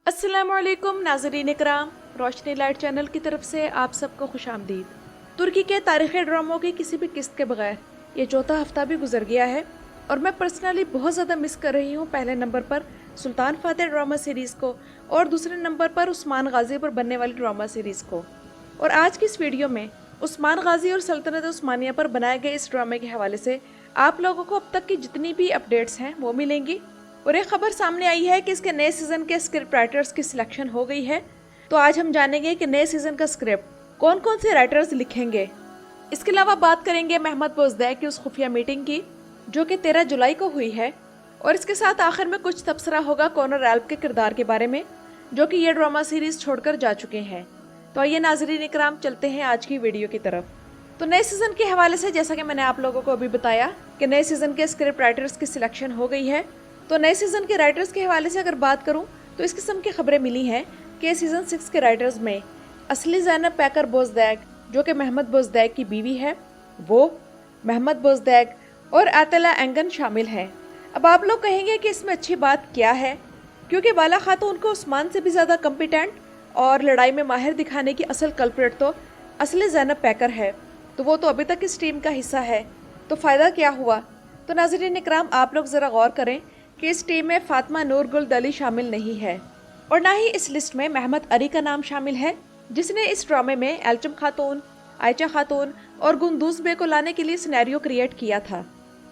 अस्सलामुअलैकुम नाज़रीन इकराम, रोशनी light channel की तरफ से आप सबको खुश आमदीद। तुर्की के तारीख़ी ड्रामों की किसी भी किस्त के बगैर ये चौथा हफ्ता भी गुजर गया है और मैं पर्सनली बहुत ज़्यादा मिस कर रही हूँ पहले नंबर पर सुल्तान फातेह ड्रामा सीरीज़ को और दूसरे नंबर पर उस्मान गाजी पर बनने वाली ड्रामा सीरीज़ को। और आज की इस वीडियो में उस्मान गाजी और सल्तनत उस्मानिया पर बनाए गए इस ड्रामे के हवाले से आप लोगों को अब तक की जितनी भी अपडेट्स हैं वो मिलेंगी। और एक खबर सामने आई है कि इसके नए सीज़न के स्क्रिप्ट राइटर्स की सिलेक्शन हो गई है। तो आज हम जानेंगे कि नए सीज़न का स्क्रिप्ट कौन कौन से राइटर्स लिखेंगे। इसके अलावा बात करेंगे महमद बोजदैक की उस खुफिया मीटिंग की जो कि 13 जुलाई को हुई है। और इसके साथ आखिर में कुछ तबसरा होगा कॉनर रैल्फ के किरदार के बारे में जो कि ये ड्रामा सीरीज़ छोड़कर जा चुके हैं। तो आइए नाज़रीन इकराम चलते हैं आज की वीडियो की तरफ। तो नए सीज़न के हवाले से जैसा कि मैंने आप लोगों को अभी बताया कि नए सीज़न के स्क्रिप्ट राइटर्स की सिलेक्शन हो गई है। तो नए सीज़न के राइटर्स के हवाले से अगर बात करूं तो इस किस्म की खबरें मिली हैं कि सीज़न 6 के राइटर्स में असली ज़ैनब पैकर बोजदैक जो कि महमद बोजदैक की बीवी है, वो महमद बोजदैक और आतला एंगन शामिल हैं। अब आप लोग कहेंगे कि इसमें अच्छी बात क्या है, क्योंकि वाला खातून को उस्मान से भी ज़्यादा कम्पिटेंट और लड़ाई में माहिर दिखाने की असल कल्प्रेट तो असली ज़ैनब पैकर है, तो वो तो अभी तक इस टीम का हिस्सा है, तो फ़ायदा क्या हुआ। तो नाज़रीन इकराम आप लोग ज़रा गौर करें कि इस टीम में फातिमा नूर गुल दली शामिल नहीं है और ना ही इस लिस्ट में महमद अली का नाम शामिल है जिसने इस ड्रामे में एल्चम खातून, आयचा खातून और गुंदूज बे को लाने के लिए सिनेरियो क्रिएट किया था।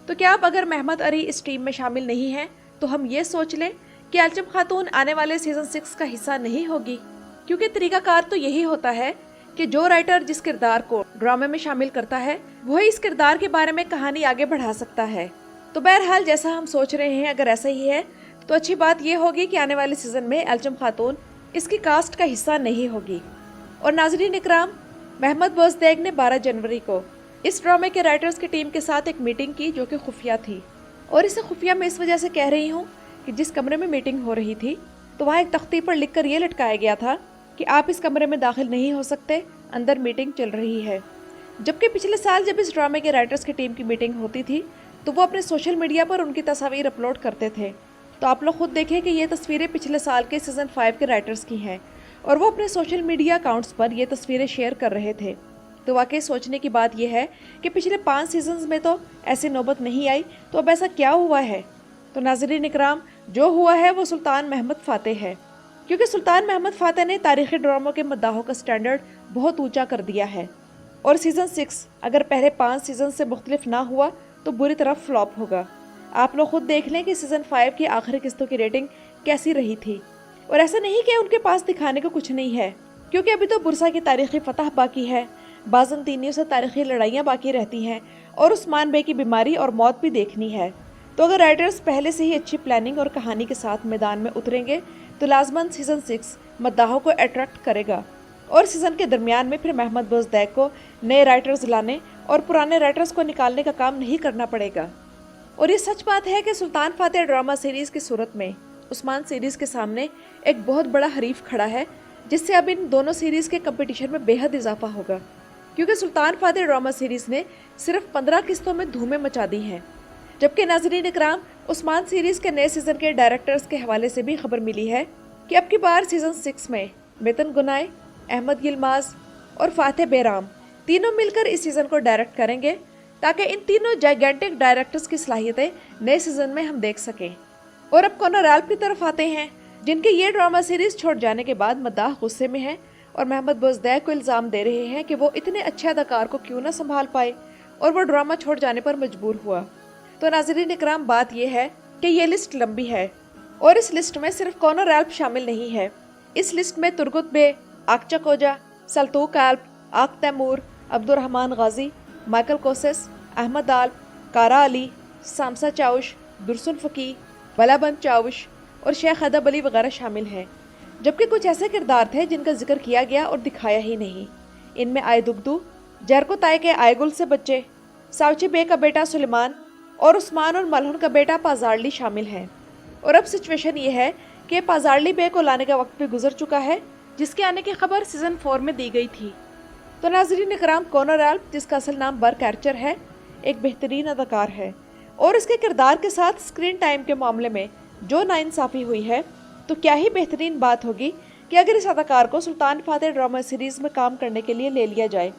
तो क्या अब अगर महमद अली इस टीम में शामिल नहीं है तो हम ये सोच लें कि एल्चम खातून आने वाले सीज़न 6 का हिस्सा नहीं होगी, क्योंकि तरीकाकार तो यही होता है कि जो राइटर जिस किरदार को ड्रामे में शामिल करता है वही इस किरदार के बारे में कहानी आगे बढ़ा सकता है। तो बहरहाल जैसा हम सोच रहे हैं अगर ऐसा ही है तो अच्छी बात यह होगी कि आने वाले सीज़न में एल्चम खातून इसकी कास्ट का हिस्सा नहीं होगी। और नाज़रीन इकराम, महमद बोजदैक ने 12 जनवरी को इस ड्रामे के राइटर्स की टीम के साथ एक मीटिंग की जो कि खुफिया थी। और इसे खुफिया मैं इस वजह से कह रही हूँ कि जिस कमरे में मीटिंग हो रही थी तो वहाँ एक तख्ती पर लिख कर ये लटकाया गया था कि आप इस कमरे में दाखिल नहीं हो सकते, अंदर मीटिंग चल रही है। जबकि पिछले साल जब इस ड्रामे के राइटर्स की टीम की मीटिंग होती थी तो वो अपने सोशल मीडिया पर उनकी तस्वीर अपलोड करते थे। तो आप लोग खुद देखें कि ये तस्वीरें पिछले साल के सीज़न 5 के राइटर्स की हैं और वो अपने सोशल मीडिया अकाउंट्स पर ये तस्वीरें शेयर कर रहे थे। तो वाकई सोचने की बात यह है कि पिछले 5 सीजन्स में तो ऐसी नौबत नहीं आई, तो अब ऐसा क्या हुआ है। तो नाज़रीन इकराम, जो हुआ है वो सुल्तान महमद फातेह है, क्योंकि सुल्तान महमद फातेह ने तारीख़ी ड्रामों के मद्दाहों का स्टैंडर्ड बहुत ऊँचा कर दिया है। और सीज़न 6 अगर पहले 5 सीज़न से मुख्तलिफ ना हुआ तो बुरी तरह फ्लॉप होगा। आप लोग खुद देख लें कि सीज़न 5 की आखिरी किस्तों की रेटिंग कैसी रही थी। और ऐसा नहीं कि उनके पास दिखाने को कुछ नहीं है, क्योंकि अभी तो बुरसा की तारीख़ी फतह बाकी है, बाज़ंतीनियों से तारीख़ी लड़ाइयाँ बाकी रहती हैं और उस्मान बे की बीमारी और मौत भी देखनी है। तो अगर राइटर्स पहले से ही अच्छी प्लानिंग और कहानी के साथ मैदान में उतरेंगे तो लाजमन सीज़न 6 मद्दाहों को अट्रैक्ट करेगा और सीज़न के दरमियान में फिर महमद बोजदैक को नए राइटर्स लाने और पुराने राइटर्स को निकालने का काम नहीं करना पड़ेगा। और ये सच बात है कि सुल्तान फातेह ड्रामा सीरीज़ की सूरत में उस्मान सीरीज़ के सामने एक बहुत बड़ा हरीफ खड़ा है, जिससे अब इन दोनों सीरीज़ के कंपटीशन में बेहद इजाफा होगा, क्योंकि सुल्तान फातेह ड्रामा सीरीज़ ने सिर्फ 15 किस्तों में धूमें मचा दी हैं। जबकि नाज़रीन इकराम, उस्मान सीरीज़ के नए सीज़न के डायरेक्टर्स के हवाले से भी खबर मिली है कि अब की बार सीज़न 6 में मेतन गुनाय, अहमद यिल्माज और फातेह बेराम तीनों मिलकर इस सीज़न को डायरेक्ट करेंगे, ताकि इन तीनों जाइगेंटिक डायरेक्टर्स की सलाहियतें नए सीज़न में हम देख सकें। और अब कॉनर रैल्फ की तरफ आते हैं, जिनके ये ड्रामा सीरीज़ छोड़ जाने के बाद मद्दाह गुस्से में हैं और महमद बोजदैक को इल्ज़ाम दे रहे हैं कि वो इतने अच्छे अदाकार को क्यों ना संभाल पाए और वो ड्रामा छोड़ जाने पर मजबूर हुआ। तो नाज़रीन इकराम, बात यह है कि ये लिस्ट लंबी है और इस लिस्ट में सिर्फ कॉनर रैल्फ शामिल नहीं है। इस लिस्ट में तुर्गुत बे, आकचा कोजा, सल्तूक एल्प, आक तैमूर, अब्दुर्रहमान गाजी, माइकल कोसेस, अहमद आल, कारा अली, सामसा चाउश, दुरसुल फ़की, बलाबंद चाउश और शेख अदब अली वगैरह शामिल हैं। जबकि कुछ ऐसे किरदार थे जिनका जिक्र किया गया और दिखाया ही नहीं। इनमें आय दुगदू, जरको ताय के आयगुल से बच्चे, साउची बे का बेटा सुलेमान और उस्मान और मलहुन का बेटा पाजारली शामिल हैं। और अब सिचुएशन ये है कि पाजारली बे को लाने का वक्त भी गुजर चुका है, जिसके आने की खबर सीज़न 4 में दी गई थी। तो नाज़रीन इकराम, कॉनर रैल्फ, जिसका असल नाम बर्क आर्चर है, एक बेहतरीन अदाकार है और इसके किरदार के साथ स्क्रीन टाइम के मामले में जो नाइंसाफ़ी हुई है तो क्या ही बेहतरीन बात होगी कि अगर इस अदाकार को सुल्तान फातेह ड्रामा सीरीज़ में काम करने के लिए ले लिया जाए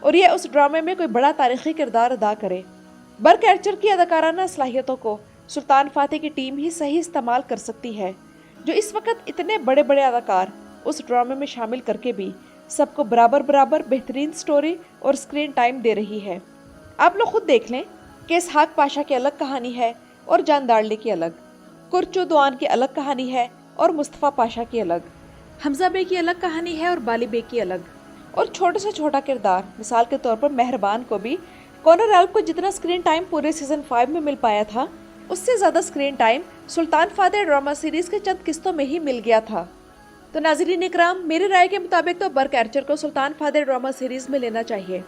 और यह उस ड्रामे में कोई बड़ा तारीखी किरदार अदा करे। बर्क आर्चर की अदाकाराना सलाहियतों को सुल्तान फातेह की टीम ही सही इस्तेमाल कर सकती है, जो इस वक्त इतने बड़े बड़े अदाकार उस ड्रामे में शामिल करके भी सबको बराबर बराबर बेहतरीन स्टोरी और स्क्रीन टाइम दे रही है। आप लोग खुद देख लें कि इसहाक पाशा की अलग कहानी है और जान दाड़ले की अलग, कुरचू दुआन की अलग कहानी है और मुस्तफ़ा पाशा की अलग, हमजा बे की अलग कहानी है और बाली बे की अलग। और छोटे से छोटा किरदार, मिसाल के तौर पर मेहरबान को भी कॉनर रैल्फ को जितना स्क्रीन टाइम पूरे सीजन 5 में मिल पाया था, उससे ज़्यादा स्क्रीन टाइम सुल्तान फातेह ड्रामा सीरीज़ के चंद किस्तों में ही मिल गया था। तो नाज़रीन इकराम, मेरी राय के मुताबिक तो बर्क आर्चर को सुल्तान फातेह ड्रामा सीरीज़ में लेना चाहिए।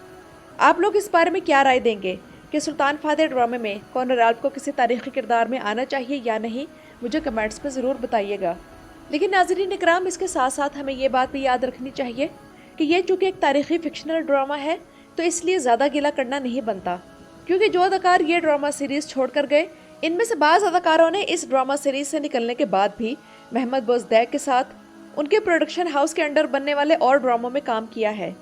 आप लोग इस बारे में क्या राय देंगे कि सुल्तान फातेह ड्रामे में कॉनर रैल्फ को किसी तारीखी किरदार में आना चाहिए या नहीं? मुझे कमेंट्स में ज़रूर बताइएगा। लेकिन नाज़रीन इकराम, इसके साथ साथ हमें ये बात भी याद रखनी चाहिए कि ये चूँकि एक तारीखी फिक्शनल ड्रामा है, तो इसलिए ज़्यादा गिला करना नहीं बनता, क्योंकि जो अदाकार ये ड्रामा सीरीज़ छोड़ कर गए, इनमें से बाज़ अदाकारों ने इस ड्रामा सीरीज़ से निकलने के बाद भी महमद बोज़दैक के साथ उनके प्रोडक्शन हाउस के अंडर बनने वाले और ड्रामों में काम किया है।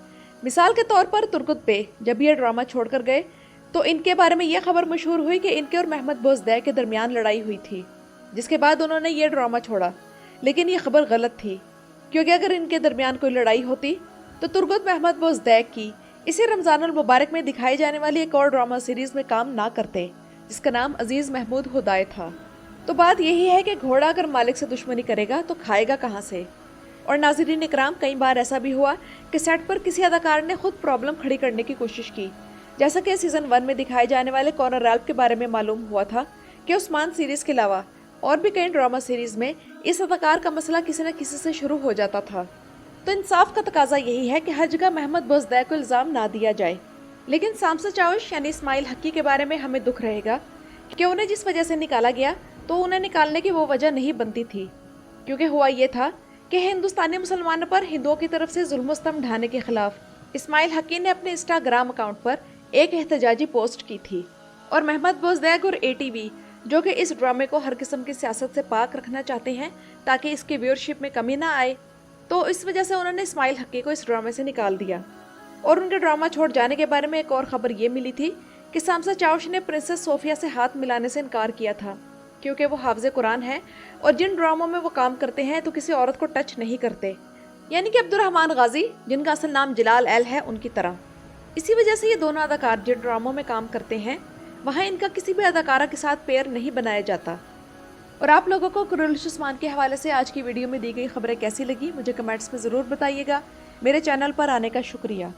मिसाल के तौर पर तुर्गुत पे जब ये ड्रामा छोड़ कर गए तो इनके बारे में यह खबर मशहूर हुई कि इनके और महमद बोज़दैक के दरमियान लड़ाई हुई थी, जिसके बाद उन्होंने ये ड्रामा छोड़ा। लेकिन ये खबर गलत थी, क्योंकि अगर इनके दरमियान कोई लड़ाई होती तो तुर्गुत महमद बोज़दैक की इसी रमज़ानुल मुबारक में दिखाई जाने वाली एक और ड्रामा सीरीज़ में काम ना करते, जिसका नाम अजीज़ महमूद हुदाय था। तो बात यही है कि घोड़ा अगर मालिक से दुश्मनी करेगा तो खाएगा कहाँ से। और नाज़रीन इकराम, कई बार ऐसा भी हुआ कि सेट पर किसी अदाकार ने खुद प्रॉब्लम खड़ी करने की कोशिश की, जैसा कि सीज़न 1 में दिखाए जाने वाले कॉनर रैल्फ के बारे में मालूम हुआ था कि उस्मान सीरीज़ के अलावा और भी कई ड्रामा सीरीज़ में इस अदाकार का मसला किसी न किसी से शुरू हो जाता था। तो इंसाफ का तकाजा यही है कि हर जगह महमद बोज़दैक को इल्ज़ाम ना दिया जाए। लेकिन सामसा चाउश यानी इस्माइल हक्की के बारे में हमें दुख रहेगा कि उन्हें जिस वजह से निकाला गया तो उन्हें निकालने की वो वजह नहीं बनती थी, क्योंकि हुआ ये था कि हिंदुस्तानी मुसलमानों पर हिंदुओं की तरफ से जुल्म स्तम ढाने के खिलाफ इस्माइल हक्की ने अपने इंस्टाग्राम अकाउंट पर एक एहतजाजी पोस्ट की थी। और महमद बोज़दैक और ATV, जो कि इस ड्रामे को हर किस्म की सियासत से पाक रखना चाहते हैं ताकि इसकी व्यूअरशिप में कमी ना आए, तो इस वजह से उन्होंने इस्माइल हक्की को इस ड्रामे से निकाल दिया। और उनके ड्रामा छोड़ जाने के बारे में एक और ख़बर ये मिली थी कि सामसा चाउश ने प्रिंसेस सोफिया से हाथ मिलाने से इनकार किया था, क्योंकि वो हाफ़िज़ कुरान है और जिन ड्रामों में वो काम करते हैं तो किसी औरत को टच नहीं करते, यानी कि अब्दुर्रहमान गाजी, जिनका असल नाम जलाल एल है, उनकी तरह। इसी वजह से ये दोनों अदाकार जिन ड्रामों में काम करते हैं वहाँ इनका किसी भी अदाकारा के साथ पेयर नहीं बनाया जाता। और आप लोगों को कुरैश उस्मान के हवाले से आज की वीडियो में दी गई खबरें कैसी लगी, मुझे कमेंट्स में ज़रूर बताइएगा। मेरे चैनल पर आने का शुक्रिया।